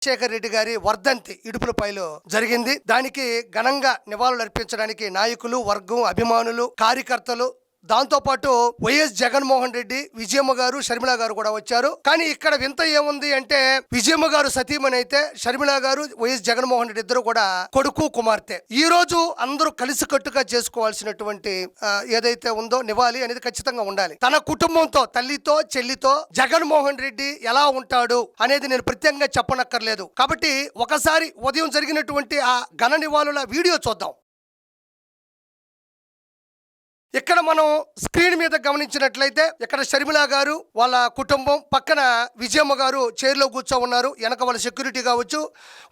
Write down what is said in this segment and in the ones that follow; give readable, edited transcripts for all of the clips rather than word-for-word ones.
శేఖర్ రెడ్డి గారి వర్ధంతి ఇడుపులపైలో జరిగింది. దానికి ఘనంగా నివాళులు అర్పించడానికి నాయకులు, వర్గం, అభిమానులు, కార్యకర్తలు, దాంతో పాటు వైఎస్ జగన్మోహన్ రెడ్డి, విజయమ్మ గారు, షర్మిల గారు కూడా వచ్చారు. కానీ ఇక్కడ వింత ఏముంది అంటే విజయమ్మ గారు సతీమణి అయితే షర్మిల గారు, వైఎస్ జగన్మోహన్ రెడ్డి ఇద్దరు కూడా కొడుకు, కుమార్తె. ఈ రోజు అందరూ కలిసికట్టుగా చేసుకోవాల్సినటువంటి ఏదైతే ఉందో నివాళి అనేది ఖచ్చితంగా ఉండాలి. తన కుటుంబంతో, తల్లితో, చెల్లితో జగన్మోహన్ రెడ్డి ఎలా ఉంటాడు అనేది నేను ప్రత్యేకంగా చెప్పనక్కర్లేదు. కాబట్టి ఒకసారి ఉదయం జరిగినటువంటి ఆ ఘన నివాళుల వీడియో చూద్దాం. ఇక్కడ మనం స్క్రీన్ మీద గమనించినట్లయితే ఇక్కడ షర్మిల గారు, వాళ్ళ కుటుంబం, పక్కన విజయమ్మ గారు చైర్లో కూర్చో ఉన్నారు. వెనక వాళ్ళ సెక్యూరిటీ కావచ్చు,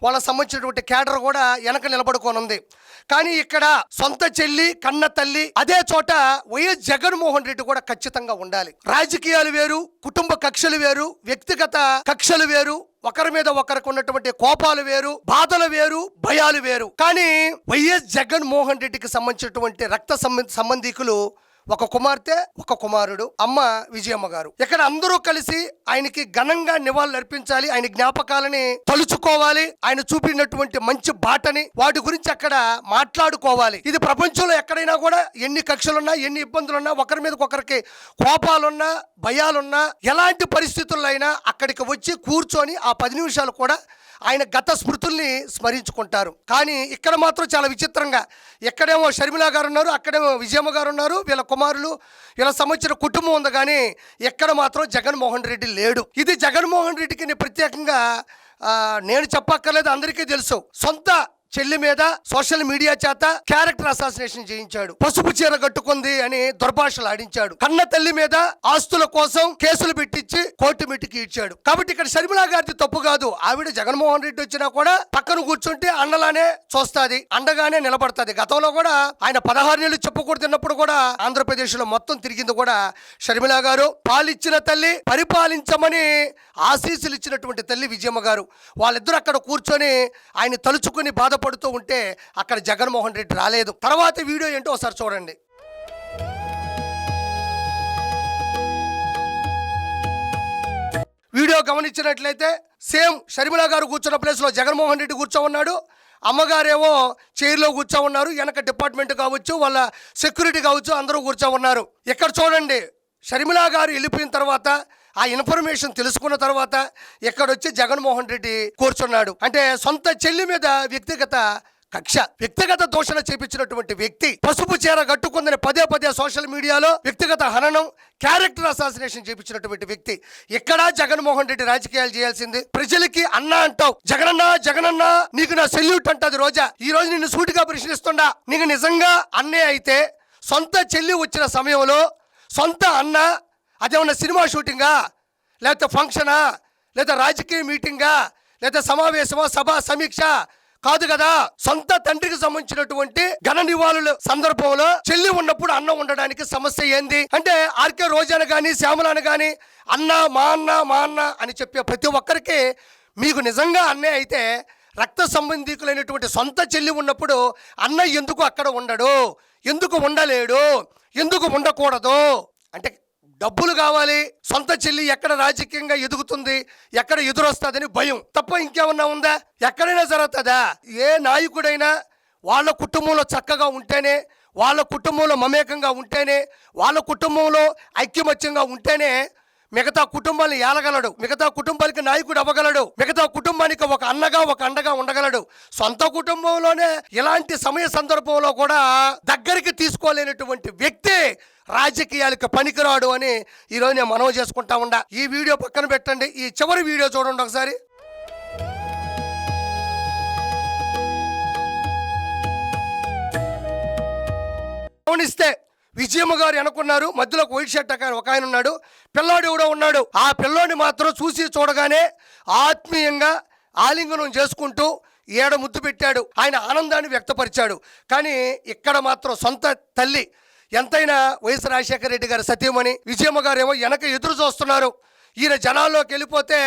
వాళ్ళకి సంబంధించినటువంటి క్యాడర్ కూడా వెనక నిలబడుకోనుంది. కానీ ఇక్కడ సొంత చెల్లి, కన్న తల్లి అదే చోట వైఎస్ జగన్మోహన్ రెడ్డి కూడా ఖచ్చితంగా ఉండాలి. రాజకీయాలు వేరు, కుటుంబ కక్షలు వేరు, వ్యక్తిగత కక్షలు వేరు, ఒకరి మీద ఒకరికి ఉన్నటువంటి కోపాలు వేరు, బాధలు వేరు, భయాలు వేరు. కానీ వైఎస్ జగన్మోహన్ రెడ్డికి సంబంధించినటువంటి రక్త సంబంధికులు ఒక కుమార్తె, ఒక కుమారుడు, అమ్మ విజయమ్మ గారు. ఇక్కడ అందరూ కలిసి ఆయనకి ఘనంగా నివాళులు అర్పించాలి. ఆయన జ్ఞాపకాలని తలుచుకోవాలి. ఆయన చూపినటువంటి మంచి బాటని, వాటి గురించి అక్కడ మాట్లాడుకోవాలి. ఇది ప్రపంచంలో ఎక్కడైనా కూడా ఎన్ని కక్షలున్నా, ఎన్ని ఇబ్బందులున్నా, ఒకరి మీద ఒకరికి కోపాలున్నా, భయాలున్నా, ఎలాంటి పరిస్థితుల్లో అయినా అక్కడికి వచ్చి కూర్చొని ఆ 10 నిమిషాలు కూడా ఆయన గత స్మృతుల్ని స్మరించుకుంటారు. కానీ ఇక్కడ మాత్రం చాలా విచిత్రంగా, ఎక్కడేమో షర్మిల గారు ఉన్నారు, అక్కడేమో విజయమ్మ గారు ఉన్నారు, వీళ్ళ కుమారులు, వీళ్ళ సంబంధించిన కుటుంబం ఉంది. కానీ ఎక్కడ మాత్రం జగన్మోహన్ రెడ్డి లేడు. ఇది జగన్మోహన్ రెడ్డికి ప్రత్యేకంగా నేను చెప్పక్కర్లేదు, అందరికీ తెలుసు. సొంత చెల్లి మీద సోషల్ మీడియా చేత క్యారెక్టర్ అసాసినేషన్ చేయించాడు. పసుపు చీర కట్టుకుంది అని దుర్భాషలు ఆడించాడు. కన్న తల్లి మీద ఆస్తుల కోసం కేసులు పెట్టించి కోర్టు మెట్టికి ఇచ్చాడు. కాబట్టి ఇక్కడ షర్మిల గారిది తప్పు కాదు. ఆవిడ జగన్మోహన్ రెడ్డి వచ్చినా కూడా పక్కన కూర్చుంటే అండలానే చూస్తాది, అండగానే నిలబడతాది. గతంలో కూడా ఆయన 16 నెలలు చెప్పకూడదు తిన్నప్పుడు కూడా ఆంధ్రప్రదేశ్ లో మొత్తం తిరిగింది కూడా షర్మిల గారు. పాలిచ్చిన తల్లి, పరిపాలించమని ఆశీస్సులు ఇచ్చినటువంటి తల్లి విజయమ్మ గారు. వాళ్ళిద్దరూ అక్కడ కూర్చొని ఆయన తలుచుకుని బాధపడుతూ ఉంటే అక్కడ జగన్మోహన్ రెడ్డి రాలేదు. తర్వాత వీడియో ఏంటో ఒకసారి చూడండి. వీడియో గమనించినట్లయితే సేమ్ షర్మిల గారు కూర్చున్న ప్లేస్లో జగన్మోహన్ రెడ్డి కూర్చో ఉన్నాడు. అమ్మగారేమో చైర్లో కూర్చో ఉన్నారు. వెనక డిపార్ట్మెంట్ కావచ్చు, వాళ్ళ సెక్యూరిటీ కావచ్చు, అందరూ కూర్చో ఉన్నారు. ఇక్కడ చూడండి, షర్మిల గారు వెళ్ళిపోయిన తర్వాత ఆ ఇన్ఫర్మేషన్ తెలుసుకున్న తర్వాత ఎక్కడొచ్చి జగన్మోహన్ రెడ్డి కూర్చున్నాడు. అంటే సొంత చెల్లి మీద వ్యక్తిగత కక్ష, వ్యక్తిగత దూషణ చేపించినటువంటి వ్యక్తి, పసుపు చీర కట్టుకుందని పదే సోషల్ మీడియాలో వ్యక్తిగత హననం, క్యారెక్టర్ అసాసినేషన్ చేపించినటువంటి వ్యక్తి. ఇక్కడ జగన్మోహన్ రెడ్డి రాజకీయాలు చేయాల్సింది. ప్రజలకి అన్న అంటావు, జగనన్న నీకు నా సెల్యూట్ అంటది రోజా. ఈ రోజు నిన్ను సూటిగా ప్రశ్నిస్తుండా, నీకు నిజంగా అన్నే అయితే సొంత చెల్లి వచ్చిన సమయంలో సొంత అన్న అదేమన్నా సినిమా షూటింగా, లేకపోతే ఫంక్షనా, లేదా రాజకీయ మీటింగా, లేదా సమావేశమా, సభ సమీక్ష కాదు కదా. సొంత తండ్రికి సంబంధించినటువంటి ఘన నివాళుల సందర్భంలో చెల్లి ఉన్నప్పుడు అన్న ఉండడానికి సమస్య ఏంది అంటే, ఆర్కే రోజాను కానీ, శ్యామలాను కానీ అన్న మా అన్న అని చెప్పే ప్రతి ఒక్కరికి మీకు నిజంగా అన్నే అయితే రక్త సంబంధికులైనటువంటి సొంత చెల్లి ఉన్నప్పుడు అన్న ఎందుకు అక్కడ ఉండడు, ఎందుకు ఉండలేడు, ఎందుకు ఉండకూడదు అంటే డబ్బులు కావాలి. సొంత చెల్లి ఎక్కడ రాజకీయంగా ఎదుగుతుంది, ఎక్కడ ఎదురొస్తుందని భయం తప్ప ఇంకేమన్నా ఉందా? ఎక్కడైనా జరుగుతుందా? ఏ నాయకుడైనా వాళ్ళ కుటుంబంలో చక్కగా ఉంటేనే, వాళ్ళ కుటుంబంలో మమేకంగా ఉంటేనే, వాళ్ళ కుటుంబంలో ఐక్యమత్యంగా ఉంటేనే మిగతా కుటుంబాన్ని ఏలగలడు, మిగతా కుటుంబానికి నాయకుడు అవ్వగలడు, మిగతా కుటుంబానికి ఒక అన్నగా, ఒక అండగా ఉండగలడు. సొంత కుటుంబంలోనే ఇలాంటి సమయ సందర్భంలో కూడా దగ్గరికి తీసుకోలేనటువంటి వ్యక్తి రాజకీయాలకు పనికిరాడు అని ఈరోజు నేను మనవి చేసుకుంటా ఉండా. ఈ వీడియో పక్కన పెట్టండి, ఈ చివరి వీడియో చూడండి ఒకసారి. గమనిస్తే విజయమ్మ గారు అనుకున్నారు, మధ్యలో వైట్ షర్ట్ ఒక ఆయన ఉన్నాడు, పిల్లాడు ఎవడో ఉన్నాడు. ఆ పిల్లోని మాత్రం చూసి చూడగానే ఆత్మీయంగా ఆలింగనం చేసుకుంటూ ఏడ ముద్దు పెట్టాడు, ఆయన ఆనందాన్ని వ్యక్తపరిచాడు. కానీ ఇక్కడ మాత్రం సొంత తల్లి, ఎంతైనా వైఎస్ రాజశేఖర రెడ్డి గారు సతీమణి విజయమ్మ గారు ఏమో వెనక ఎదురు చూస్తున్నారు. ఈయన జనాల్లోకి వెళ్ళిపోతే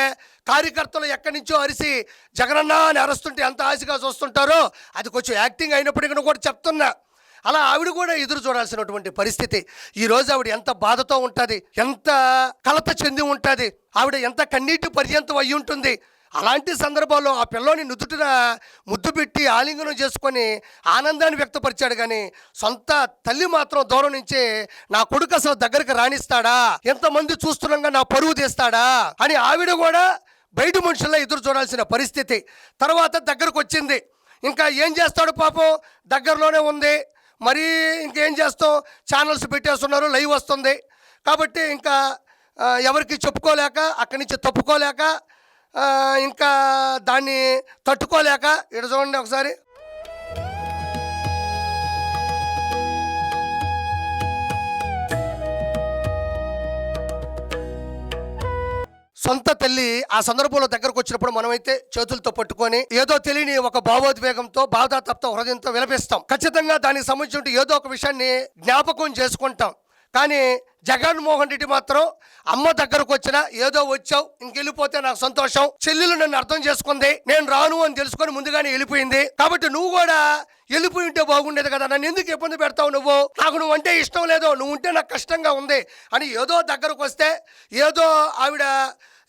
కార్యకర్తలు ఎక్కడి నుంచో అరిసి జగనన్న అని అరుస్తుంటే ఎంత ఆశగా చూస్తుంటారో అది కొంచెం యాక్టింగ్ అయినప్పటికీ కూడా చెప్తున్నా. అలా ఆవిడ కూడా ఎదురు చూడాల్సినటువంటి పరిస్థితి. ఈరోజు ఆవిడ ఎంత బాధతో ఉంటుంది, ఎంత కలత చెంది ఉంటుంది, ఆవిడ ఎంత కన్నీటి పర్యంతం అయ్యి ఉంటుంది. అలాంటి సందర్భాల్లో ఆ పిల్లోని నుదుటిన ముద్దు పెట్టి ఆలింగనం చేసుకొని ఆనందాన్ని వ్యక్తపరిచాడు. కానీ సొంత తల్లి మాత్రం దూరం నుంచి నా కొడుకు అసలు దగ్గరికి రాణిస్తాడా, ఎంతమంది చూస్తున్నాగా నా పరువు తీస్తాడా అని ఆవిడ కూడా బయట మనుషుల్లో ఎదురు చూడాల్సిన పరిస్థితి. తర్వాత దగ్గరకు వచ్చింది. ఇంకా ఏం చేస్తాడు పాపం, దగ్గరలోనే ఉంది. మరి ఇంకేం చేస్తాం, ఛానల్స్ పెట్టేస్తున్నారు, లైవ్ వస్తుంది కాబట్టి ఇంకా ఎవరికి చెప్పుకోలేక అక్కడి నుంచి తప్పుకోలేక ఇంకా దాన్ని తట్టుకోలేక ఇక్కడ చూడండి ఒకసారి. సొంత తల్లి ఆ సందర్భంలో దగ్గరకు వచ్చినప్పుడు మనమైతే చేతులతో పట్టుకొని ఏదో తెలియని ఒక భావోద్వేగంతో బాధాతప్త హృదయంతో విలపిస్తాం. ఖచ్చితంగా దానికి సంబంధించిన ఏదో ఒక విషయాన్ని జ్ఞాపకం చేసుకుంటాం. కానీ జగన్మోహన్ రెడ్డి మాత్రం అమ్మ దగ్గరకు వచ్చినా ఏదో వచ్చావు ఇంకెళ్ళిపోతే నాకు సంతోషం, చెల్లెలు నన్ను అర్థం చేసుకుంది, నేను రాను అని తెలుసుకొని ముందుగానే వెళ్ళిపోయింది, కాబట్టి నువ్వు కూడా వెళ్ళిపోయి ఉంటే బాగుండేది కదా, నన్ను ఎందుకు ఇబ్బంది పెడతావు, నాకు నువ్వు అంటే ఇష్టం లేదు, నువ్వు ఉంటే నాకు కష్టంగా ఉంది అని ఏదో దగ్గరకు వస్తే ఏదో ఆవిడ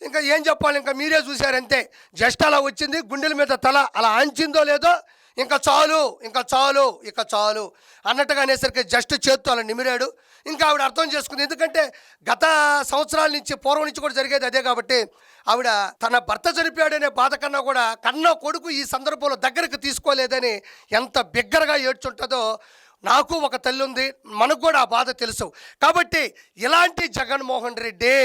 ఇంకా ఏం చెప్పాలి, ఇంకా మీరే చూశారంతే. జస్ట్ అలా వచ్చింది, గుండెల మీద తల అలా ఆంచిందో లేదో ఇంకా చాలు ఇంకా చాలు ఇక చాలు అన్నట్టుగా అనేసరికి జస్ట్ చేత్తో అలా నిమిరాడు. ఇంకా ఆవిడ అర్థం చేసుకుంది, ఎందుకంటే గత సంవత్సరాల నుంచి పూర్వం నుంచి కూడా జరిగేది అదే కాబట్టి ఆవిడ తన భర్త చనిపోయాడనే బాధ కన్నా కూడా కన్న కొడుకు ఈ సందర్భంలో దగ్గరికి తీసుకోలేదని ఎంత బిగ్గరగా ఏడ్చుంటుందో. నాకు ఒక తల్లి ఉంది, మనకు కూడా ఆ బాధ తెలుసు. కాబట్టి ఇలాంటి జగన్మోహన్ రెడ్డి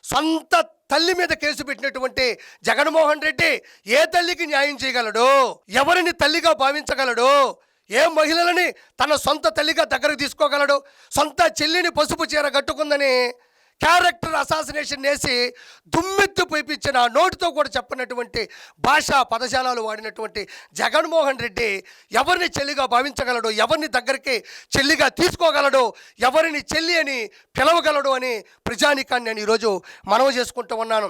సొంత తల్లి మీద కేసు పెట్టినటువంటి జగన్మోహన్ రెడ్డి ఏ తల్లికి న్యాయం చేయగలడు, ఎవరిని తల్లిగా భావించగలడు, ఏ మహిళలని తన సొంత తల్లిగా దగ్గరకు తీసుకోగలడు, సొంత చెల్లిని పసుపు చీర కట్టుకుందని క్యారెక్టర్ అసాసినేషన్ వేసి దుమ్మెత్తు పైపించిన నోటితో కూడా చెప్పినటువంటి భాషా పదజాలాలు వాడినటువంటి జగన్మోహన్ రెడ్డి ఎవరిని చెల్లిగా భావించగలడు, ఎవరిని దగ్గరికి చెల్లిగా తీసుకోగలడు, ఎవరిని చెల్లి అని పిలవగలడు అని ప్రజానికాన్ని నేను ఈరోజు మనవి చేసుకుంటూ ఉన్నాను.